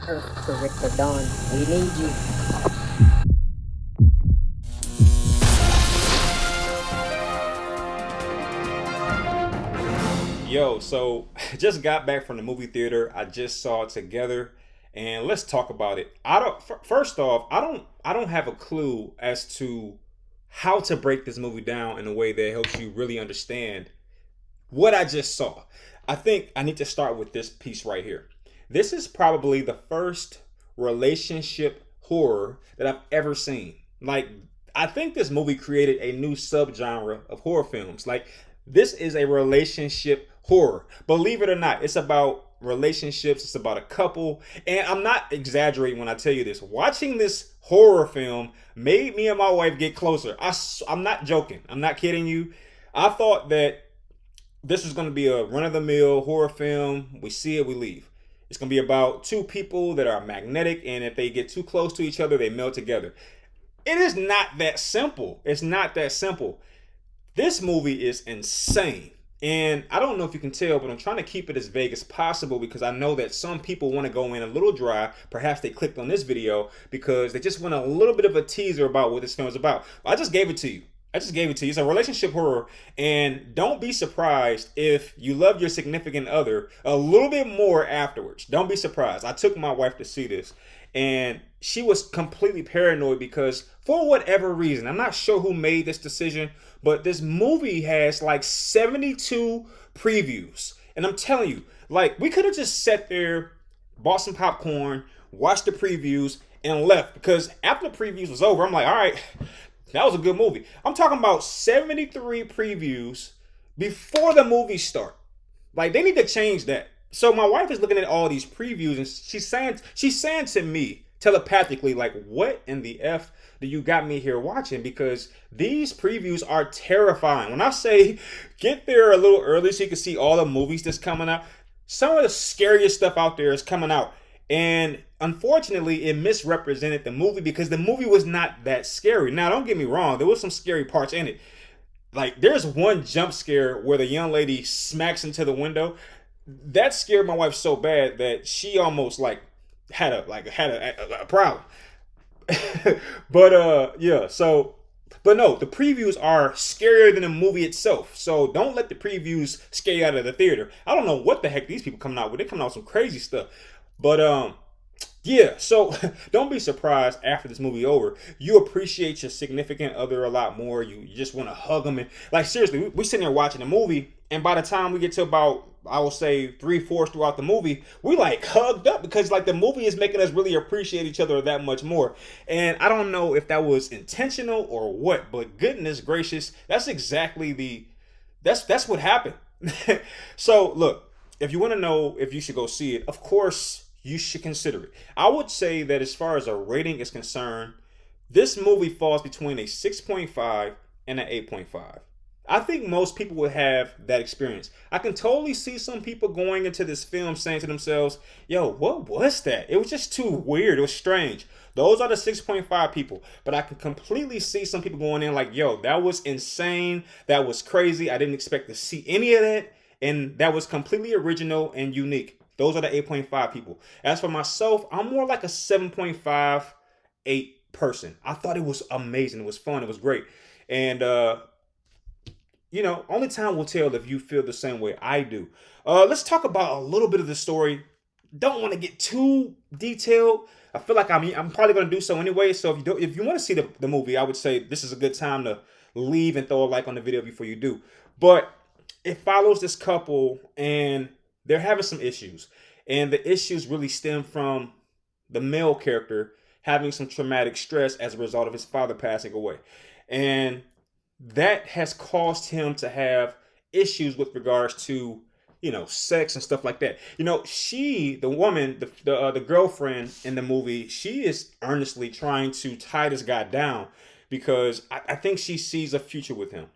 Earth to Richter Dawn. We need you. Yo, so just got back from the movie theater. I just saw it together, and let's talk about it. First off, I don't have a clue as to how to break this movie down in a way that helps you really understand what I just saw. I think I need to start with this piece right here. This is probably the first relationship horror that I've ever seen. Like, I think this movie created a new subgenre of horror films. Like, this is a relationship horror. Believe it or not, it's about relationships, it's about a couple. And I'm not exaggerating when I tell you this. Watching this horror film made me and my wife get closer. I'm not joking. I'm not kidding you. I thought that this was going to be a run-of-the-mill horror film. We see it, we leave. It's going to be about two people that are magnetic, and if they get too close to each other, they melt together. It is not that simple. It's not that simple. This movie is insane. And I don't know if you can tell, but I'm trying to keep it as vague as possible because I know that some people want to go in a little dry. Perhaps they clicked on this video because they just want a little bit of a teaser about what this film is about. I just gave it to you. It's a relationship horror, and don't be surprised if you love your significant other a little bit more afterwards. Don't be surprised. I took my wife to see this, and she was completely paranoid because for whatever reason, I'm not sure who made this decision, but this movie has like 72 previews. And I'm telling you, like, we could have just sat there, bought some popcorn, watched the previews, and left. Because after the previews was over, I'm like, all right, that was a good movie. I'm talking about 73 previews before the movie start. Like, they need to change that. So my wife is looking at all these previews, and she's saying to me telepathically, like, what in the F do you got me here watching? Because these previews are terrifying. When I say get there a little early so you can see all the movies that's coming out, some of the scariest stuff out there is coming out. And unfortunately, it misrepresented the movie because the movie was not that scary. Now, don't get me wrong, there was some scary parts in it. Like, there's one jump scare where the young lady smacks into the window. That scared my wife so bad that she almost had a problem. But no, the previews are scarier than the movie itself. So don't let the previews scare you out of the theater. I don't know what the heck these people coming out with. They're coming out with some crazy stuff. But yeah, so don't be surprised after this movie over. You appreciate your significant other a lot more. You just want to hug them. And like, seriously, we sitting there watching the movie, and by the time we get to about, I will say, 3/4 throughout the movie, we like hugged up because like the movie is making us really appreciate each other that much more. And I don't know if that was intentional or what, but goodness gracious, that's what happened. So look, if you want to know if you should go see it, of course you should consider it. I would say that as far as a rating is concerned, this movie falls between a 6.5 and an 8.5. I think most people would have that experience. I can totally see some people going into this film saying to themselves, yo, what was that? It was just too weird. It was strange. Those are the 6.5 people. But I can completely see some people going in like, yo, that was insane. That was crazy. I didn't expect to see any of that. And that was completely original and unique. Those are the 8.5 people. As for myself, I'm more like a 7.5, 8 person. I thought it was amazing. It was fun. It was great. And only time will tell if you feel the same way I do. Let's talk about a little bit of the story. Don't want to get too detailed. I feel like I'm probably going to do so anyway. So if you want to see the movie, I would say this is a good time to leave and throw a like on the video before you do. But it follows this couple, and they're having some issues. And the issues really stem from the male character having some traumatic stress as a result of his father passing away. And that has caused him to have issues with regards to, sex and stuff like that. The woman, the girlfriend in the movie, she is earnestly trying to tie this guy down because I think she sees a future with him.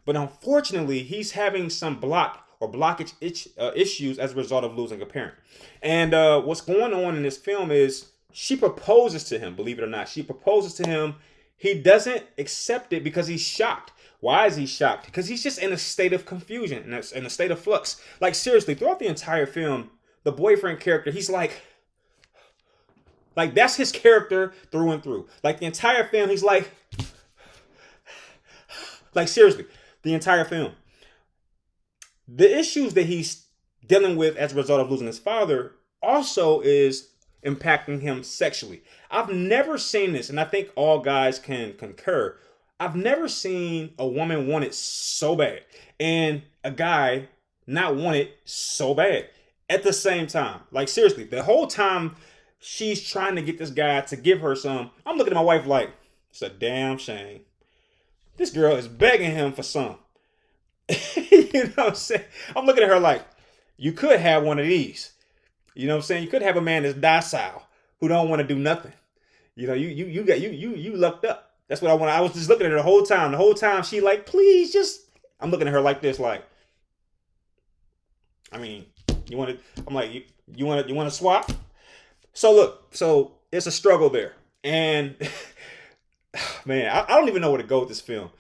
But unfortunately, he's having some blockage issues as a result of losing a parent. And what's going on in this film is she proposes to him, believe it or not. She proposes to him. He doesn't accept it because he's shocked. Why is he shocked? Because he's just in a state of confusion, in a state of flux. Like, seriously, throughout the entire film, the boyfriend character, he's like, Like that's his character through and through. Like the entire film, he's like seriously, the entire film. The issues that he's dealing with as a result of losing his father also is impacting him sexually. I've never seen this, and I think all guys can concur. I've never seen a woman want it so bad and a guy not want it so bad at the same time. Like seriously, the whole time she's trying to get this guy to give her some, I'm looking at my wife like, it's a damn shame. This girl is begging him for some. You know what I'm saying? I'm looking at her like, you could have one of these. You know what I'm saying? You could have a man that's docile who don't want to do nothing. You know, you lucked up. That's what I want. I was just looking at her the whole time. The whole time she like, please just. I'm looking at her like this, like. I mean, you want to? I'm like, you want to swap? So look, so it's a struggle there, and man, I don't even know where to go with this film.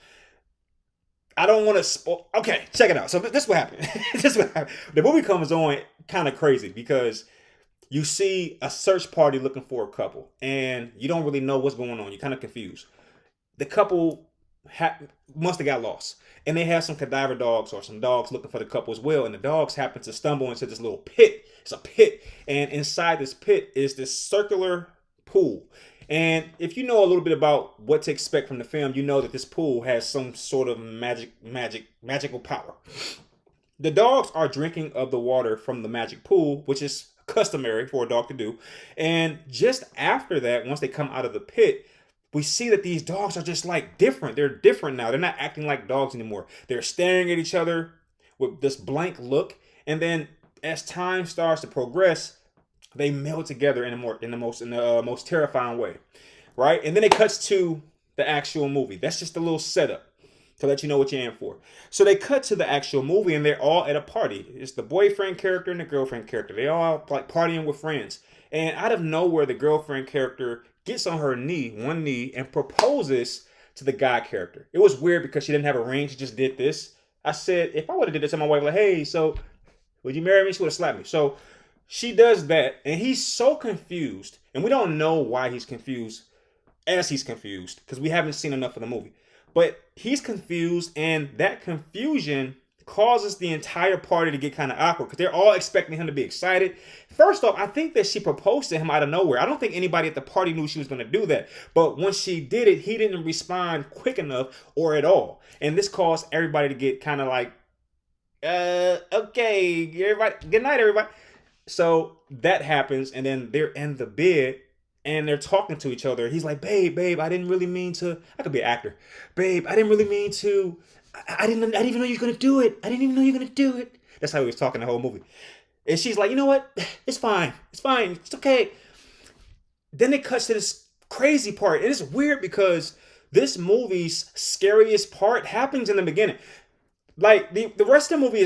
I don't want to. Okay, check it out. So this is what happened. This is what happened. The movie comes on kind of crazy because you see a search party looking for a couple, and you don't really know what's going on. You're kind of confused. The couple must have got lost, and they have some cadaver dogs or some dogs looking for the couple as well. And the dogs happen to stumble into this little pit. It's a pit, and inside this pit is this circular pool. And if you know a little bit about what to expect from the film, you know that this pool has some sort of magical power. The dogs are drinking of the water from the magic pool, which is customary for a dog to do. And just after that, once they come out of the pit, we see that these dogs are just like different. They're different now. They're not acting like dogs anymore. They're staring at each other with this blank look. And then as time starts to progress, they meld together in the most terrifying way, right? And then it cuts to the actual movie. That's just a little setup to let you know what you're in for. So they cut to the actual movie, and they're all at a party. It's the boyfriend character and the girlfriend character. They all like partying with friends. And out of nowhere, the girlfriend character gets on her one knee, and proposes to the guy character. It was weird because she didn't have a ring. She just did this. I said, if I would have did this to my wife, like, hey, so would you marry me? She would have slapped me. So she does that, and he's so confused, and we don't know why he's confused as he's confused because we haven't seen enough of the movie. But he's confused, and that confusion causes the entire party to get kind of awkward because they're all expecting him to be excited. First off, I think that she proposed to him out of nowhere. I don't think anybody at the party knew she was going to do that. But once she did it, he didn't respond quick enough or at all. And this caused everybody to get kind of like, okay, everybody, good night, everybody. So that happens, and then they're in the bed, and they're talking to each other. He's like, babe, I didn't really mean to. I could be an actor. Babe, I didn't really mean to. I didn't even know you were going to do it. I didn't even know you were going to do it. That's how he was talking the whole movie. And she's like, you know what? It's fine. It's fine. It's okay. Then it cuts to this crazy part. And it's weird because this movie's scariest part happens in the beginning. Like, the rest of the movie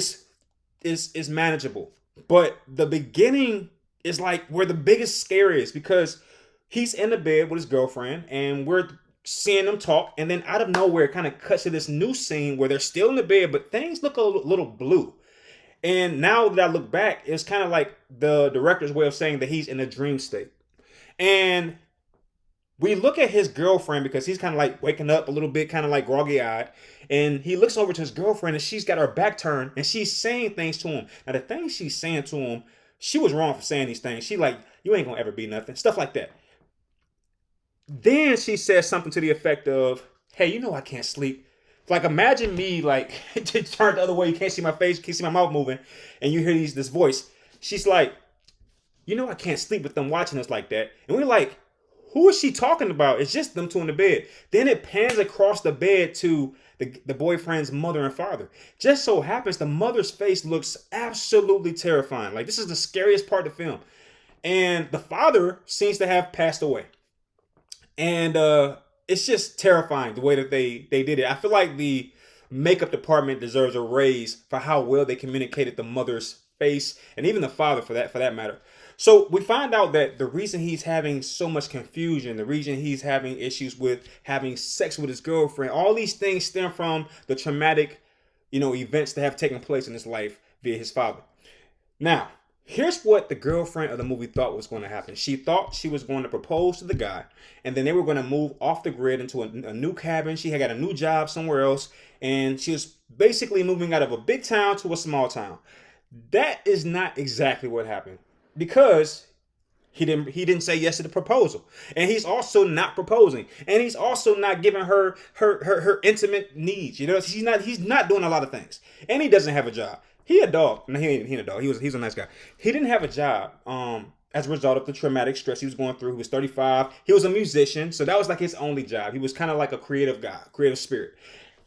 is manageable. But the beginning is like where the biggest scare is because he's in the bed with his girlfriend and we're seeing them talk. And then out of nowhere, it kind of cuts to this new scene where they're still in the bed, but things look a little blue. And now that I look back, it's kind of like the director's way of saying that he's in a dream state. And we look at his girlfriend because he's kind of like waking up a little bit, kind of like groggy eyed. And he looks over to his girlfriend and she's got her back turned and she's saying things to him. Now, the things she's saying to him, she was wrong for saying these things. She like, you ain't gonna ever be nothing. Stuff like that. Then she says something to the effect of, hey, you know I can't sleep. Like, imagine me like turned the other way. You can't see my face, you can't see my mouth moving. And you hear this voice. She's like, you know I can't sleep with them watching us like that. And we're like, who is she talking about? It's just them two in the bed. Then it pans across the bed to the boyfriend's mother and father. Just so happens the mother's face looks absolutely terrifying. Like, this is the scariest part of the film. And the father seems to have passed away. And it's just terrifying the way that they did it. I feel like the makeup department deserves a raise for how well they communicated the mother's face and even the father for that matter. So we find out that the reason he's having so much confusion, the reason he's having issues with having sex with his girlfriend, all these things stem from the traumatic, events that have taken place in his life via his father. Now, Here's what the girlfriend of the movie thought was going to happen. She thought she was going to propose to the guy, and then they were going to move off the grid into a new cabin. She had got a new job somewhere else, and she was basically moving out of a big town to a small town. That is not exactly what happened, because he didn't say yes to the proposal, and he's also not proposing, and he's also not giving her intimate needs. You know, he's not doing a lot of things, and he doesn't have a job. He a dog. No, he ain't a dog. He's a nice guy. He didn't have a job. As a result of the traumatic stress he was going through. He was 35. He was a musician, so that was like his only job. He was kind of like a creative guy, creative spirit.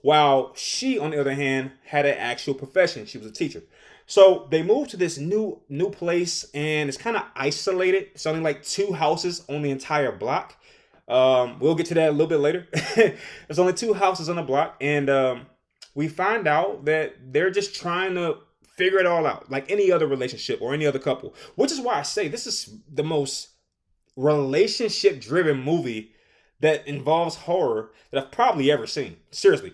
While she, on the other hand, had an actual profession. She was a teacher. So they moved to this new place, and it's kind of isolated. It's only like two houses on the entire block. We'll get to that a little bit later. There's only two houses on the block, and we find out that they're just trying to figure it all out, like any other relationship or any other couple. Which is why I say this is the most relationship-driven movie that involves horror that I've probably ever seen. Seriously.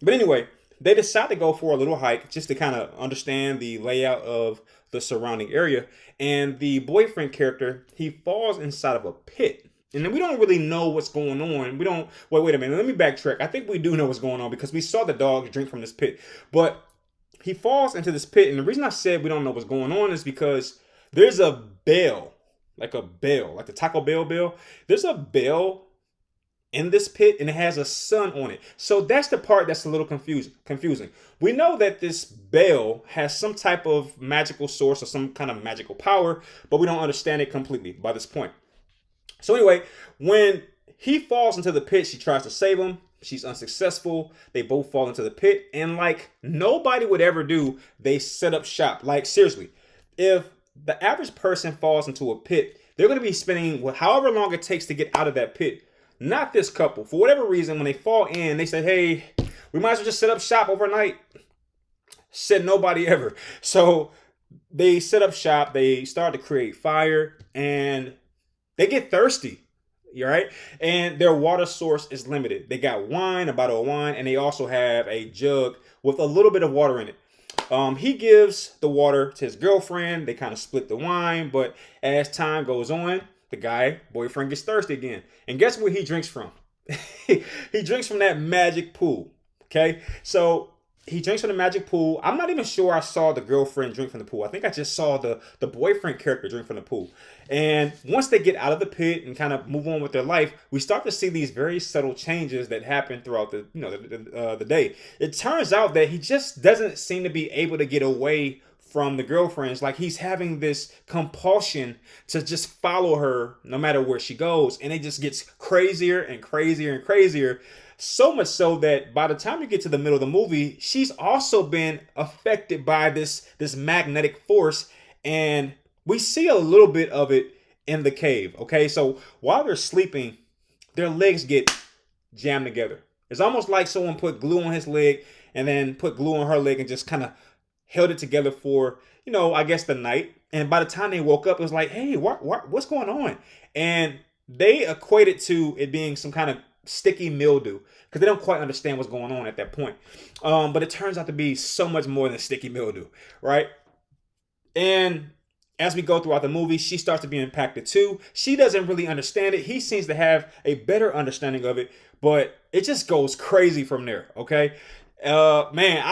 But anyway, they decide to go for a little hike just to kind of understand the layout of the surrounding area. And the boyfriend character, he falls inside of a pit. And then we don't really know what's going on. We don't. Wait a minute. Let me backtrack. I think we do know what's going on because we saw the dog drink from this pit. But he falls into this pit. And the reason I said we don't know what's going on is because there's a bell, like the Taco Bell bell. There's a bell in this pit, and it has a sun on it. So that's the part that's a little confusing. We know that this bell has some type of magical source or some kind of magical power, but we don't understand it completely by this point. So anyway, when he falls into the pit, she tries to save him. She's unsuccessful. They both fall into the pit, and like nobody would ever do, they set up shop. Like seriously, if the average person falls into a pit, they're going to be spending however long it takes to get out of that pit. Not this couple. For whatever reason, when they fall in, they say, hey, we might as well just set up shop overnight. Said nobody ever. So they set up shop. They start to create fire, and they get thirsty. All right. And their water source is limited. They got wine, a bottle of wine, and they also have a jug with a little bit of water in it. He gives the water to his girlfriend. They kind of split the wine, but as time goes on, the boyfriend gets thirsty again. And guess where he drinks from? He drinks from that magic pool. Okay. So he drinks from the magic pool. I'm not even sure I saw the girlfriend drink from the pool. I think I just saw the boyfriend character drink from the pool. And once they get out of the pit and kind of move on with their life, we start to see these very subtle changes that happen throughout the day. It turns out that he just doesn't seem to be able to get away from the girlfriends. Like he's having this compulsion to just follow her no matter where she goes, and it just gets crazier and crazier and crazier. So much so that by the time you get to the middle of the movie, she's also been affected by this magnetic force, and we see a little bit of it in the cave. Okay, so while they're sleeping, their legs get jammed together. It's almost like someone put glue on his leg and then put glue on her leg and just kind of held it together for, I guess the night. And by the time they woke up, it was like, hey, what's going on? And they equate it to it being some kind of sticky mildew because they don't quite understand what's going on at that point. But it turns out to be so much more than sticky mildew, right? And as we go throughout the movie, she starts to be impacted too. She doesn't really understand it. He seems to have a better understanding of it, but it just goes crazy from there. Okay, man,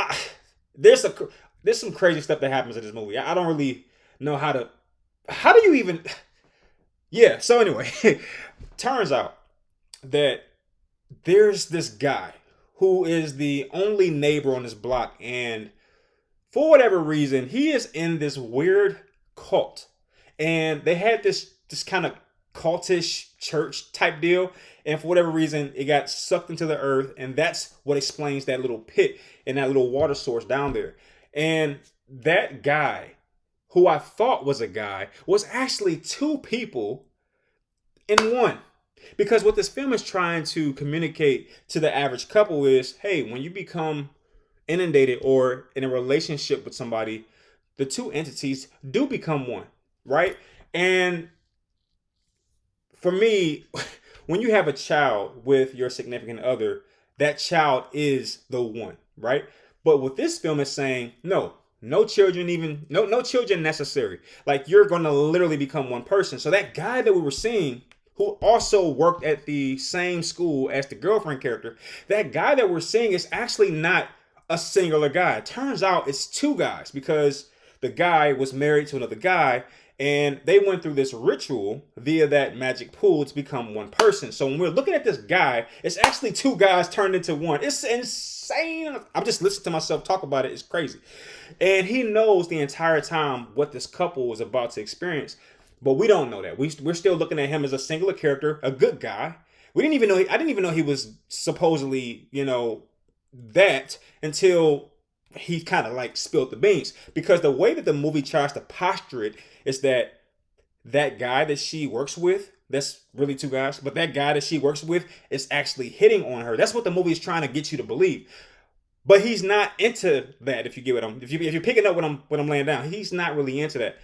there's some crazy stuff that happens in this movie. I don't really know how do you even. Yeah. So anyway, turns out that there's this guy who is the only neighbor on this block, and for whatever reason, he is in this weird cult, and they had this kind of cultish church type deal, and for whatever reason, it got sucked into the earth, and that's what explains that little pit and that little water source down there. And that guy, who I thought was a guy, was actually two people in one. Because what this film is trying to communicate to the average couple is, hey, when you become inundated or in a relationship with somebody, the two entities do become one, right? And for me, when you have a child with your significant other, that child is the one, right? But what this film is saying, no, No children, even no children necessary. Like you're gonna literally become one person. So that guy that we were seeing, who also worked at the same school as the girlfriend character, that guy that we're seeing is actually not a singular guy. It turns out it's two guys because the guy was married to another guy, and they went through this ritual via that magic pool to become one person. So when we're looking at this guy, it's actually two guys turned into one. It's insane. I'm just listening to myself talk about it. It's crazy. And he knows the entire time what this couple was about to experience. But we don't know that. We're still looking at him as a singular character, a good guy. We didn't even know. I didn't even know he was supposedly, that until he kind of like spilled the beans. Because the way that the movie tries to posture it is that guy that she works with, that's really two guys, but that guy that she works with is actually hitting on her. That's what the movie is trying to get you to believe. But he's not into that. If you get what I'm, if you're picking up what I'm laying down, he's not really into that.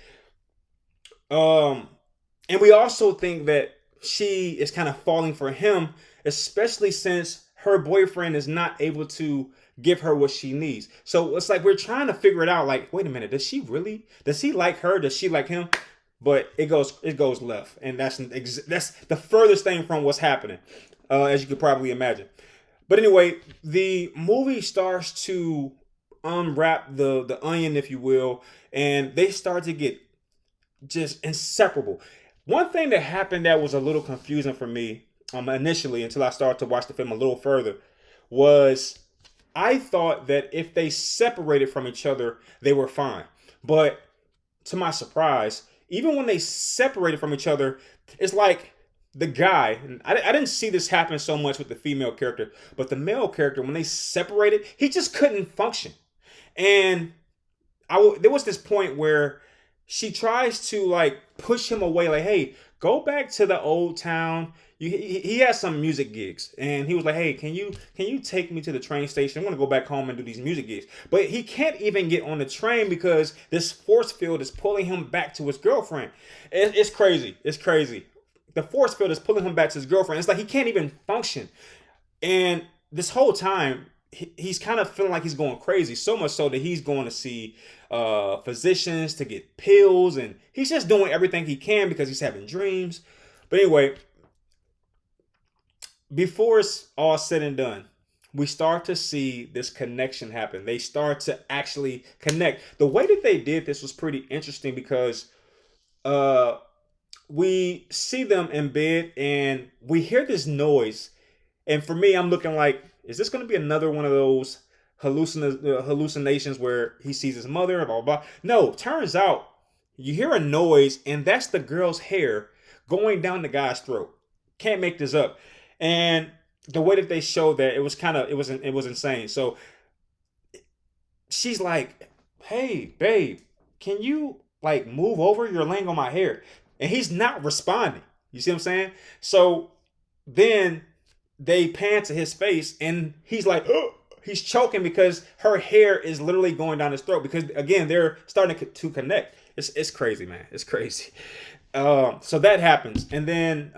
And we also think that she is kind of falling for him, especially since her boyfriend is not able to give her what she needs. So it's like we're trying to figure it out. Like, wait a minute, does he like her? Does she like him? But it goes left, and that's the furthest thing from what's happening, as you could probably imagine. But anyway, the movie starts to unwrap the onion, if you will, and they start to get just inseparable. One thing that happened that was a little confusing for me initially until I started to watch the film a little further was I thought that if they separated from each other, they were fine. But to my surprise, even when they separated from each other, it's like the guy, and I didn't see this happen so much with the female character, but the male character, when they separated, he just couldn't function. And there was this point where she tries to like push him away, like, hey, go back to the old town. He has some music gigs, and he was like, hey, can you take me to the train station? I want to go back home and do these music gigs. But he can't even get on the train because this force field is pulling him back to his girlfriend. It's crazy. It's crazy. The force field is pulling him back to his girlfriend. It's like he can't even function. And this whole time, he's kind of feeling like he's going crazy, so much so that he's going to see physicians to get pills, and he's just doing everything he can because he's having dreams. But anyway, before it's all said and done, we start to see this connection happen. They start to actually connect. The way that they did this was pretty interesting because we see them in bed and we hear this noise. And for me, I'm looking like, is this going to be another one of those hallucinations where he sees his mother, blah, blah, blah? No, turns out you hear a noise and that's the girl's hair going down the guy's throat. Can't make this up. And the way that they showed that, it was insane. So she's like, hey, babe, can you like move over? You're laying on my hair. And he's not responding. You see what I'm saying? So then they pan to his face and he's like, oh, he's choking because her hair is literally going down his throat because, again, they're starting to connect. It's crazy, man. It's crazy. So that happens. And then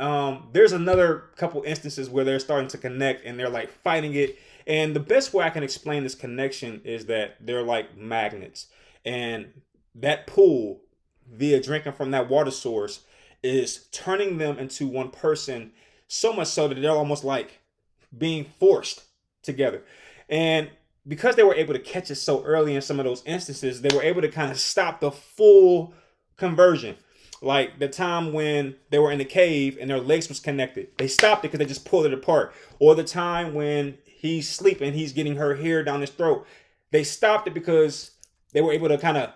there's another couple instances where they're starting to connect and they're like fighting it. And the best way I can explain this connection is that they're like magnets. And that pool, via drinking from that water source, is turning them into one person, so much so that they're almost like being forced together. And because they were able to catch it so early in some of those instances, they were able to kind of stop the full conversion. Like the time when they were in the cave and their legs was connected, they stopped it because they just pulled it apart. Or the time when he's sleeping, he's getting her hair down his throat, they stopped it because they were able to kind of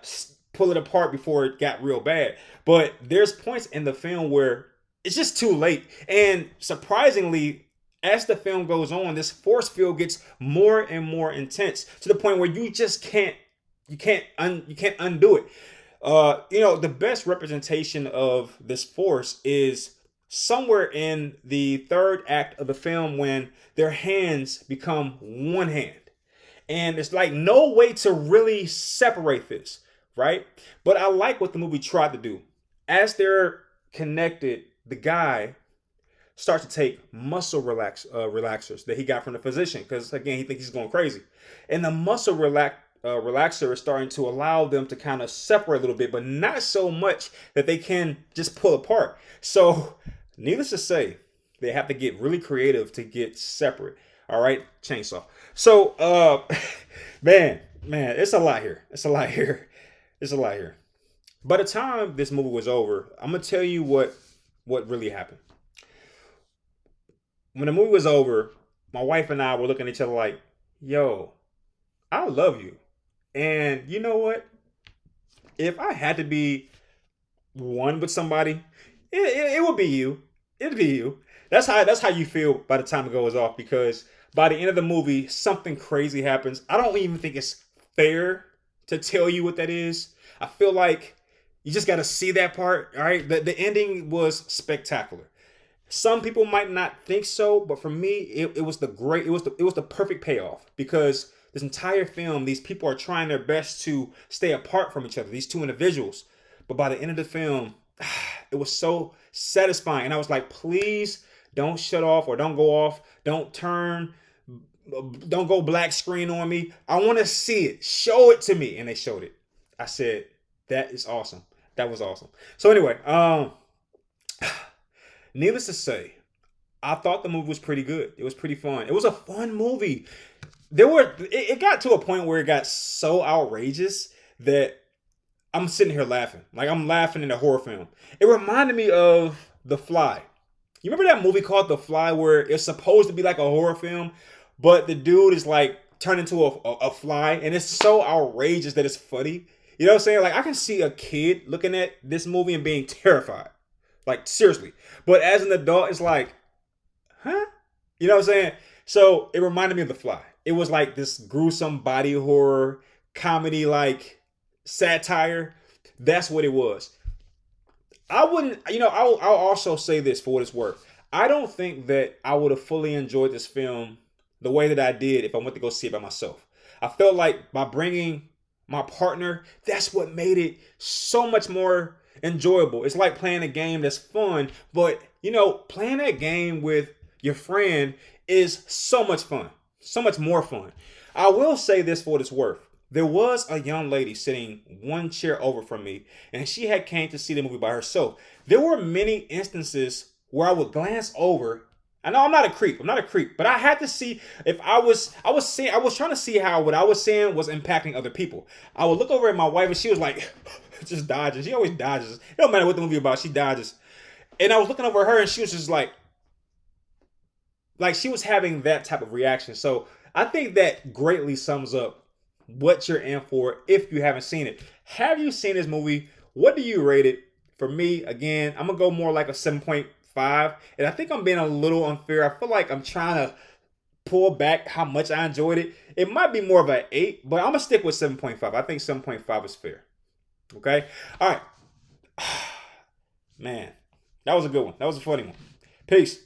pull it apart before it got real bad. But there's points in the film where it's just too late. And surprisingly, as the film goes on, this force field gets more and more intense to the point where you just can't undo it. The best representation of this force is somewhere in the third act of the film when their hands become one hand. And it's like no way to really separate this, right? But I like what the movie tried to do. As they're connected, the guy starts to take muscle relaxers that he got from the physician because, again, he thinks he's going crazy. And the muscle relaxer is starting to allow them to kind of separate a little bit, but not so much that they can just pull apart. So, needless to say, they have to get really creative to get separate. All right, chainsaw. So, man, it's a lot here. It's a lot here. It's a lot here. By the time this movie was over, I'm gonna tell you what really happened. When the movie was over, my wife and I were looking at each other like, "Yo, I love you." And you know what? If I had to be one with somebody, it would be you. It'd be you. That's how you feel by the time it goes off, because by the end of the movie, something crazy happens. I don't even think it's fair to tell you what that is. I feel like you just got to see that part. All right, the ending was spectacular. Some people might not think so, but for me, it was the perfect payoff, because this entire film, these people are trying their best to stay apart from each other, these two individuals. But by the end of the film, it was so satisfying. And I was like, please don't shut off or don't go off. Don't go black screen on me. I want to see it. Show it to me. And they showed it. I said, that is awesome. That was awesome. So anyway, needless to say, I thought the movie was pretty good. It was pretty fun. It was a fun movie. It got to a point where it got so outrageous that I'm sitting here laughing. Like, I'm laughing in a horror film. It reminded me of The Fly. You remember that movie called The Fly, where it's supposed to be like a horror film, but the dude is like turned into a fly, and it's so outrageous that it's funny. You know what I'm saying? Like, I can see a kid looking at this movie and being terrified. Like, seriously. But as an adult, it's like, huh? You know what I'm saying? So it reminded me of The Fly. It was like this gruesome body horror comedy, like satire. That's what it was. I wouldn't, I'll also say this for what it's worth. I don't think that I would have fully enjoyed this film the way that I did if I went to go see it by myself. I felt like by bringing my partner, that's what made it so much more enjoyable. It's like playing a game that's fun, but playing that game with your friend is so much fun, so much more fun. I will say this for what it's worth. There was a young lady sitting one chair over from me, and she had came to see the movie by herself. There were many instances where I would glance over. I know I'm not a creep. I'm not a creep, but I had to see if I was trying to see how what I was saying was impacting other people. I would look over at my wife, and she was like, just dodges. She always dodges. It don't matter what the movie about, she dodges. And I was looking over at her, and she was just like she was having that type of reaction. So I think that greatly sums up what you're in for if you haven't seen it. Have you seen this movie? What do you rate it? For me, again, I'm gonna go more like a 7.5, and I think I'm being a little unfair. I feel like I'm trying to pull back how much I enjoyed it. It might be more of an 8, but I'm gonna stick with 7.5. I think 7.5 is fair. Okay? All right. Man, that was a good one. That was a funny one. Peace.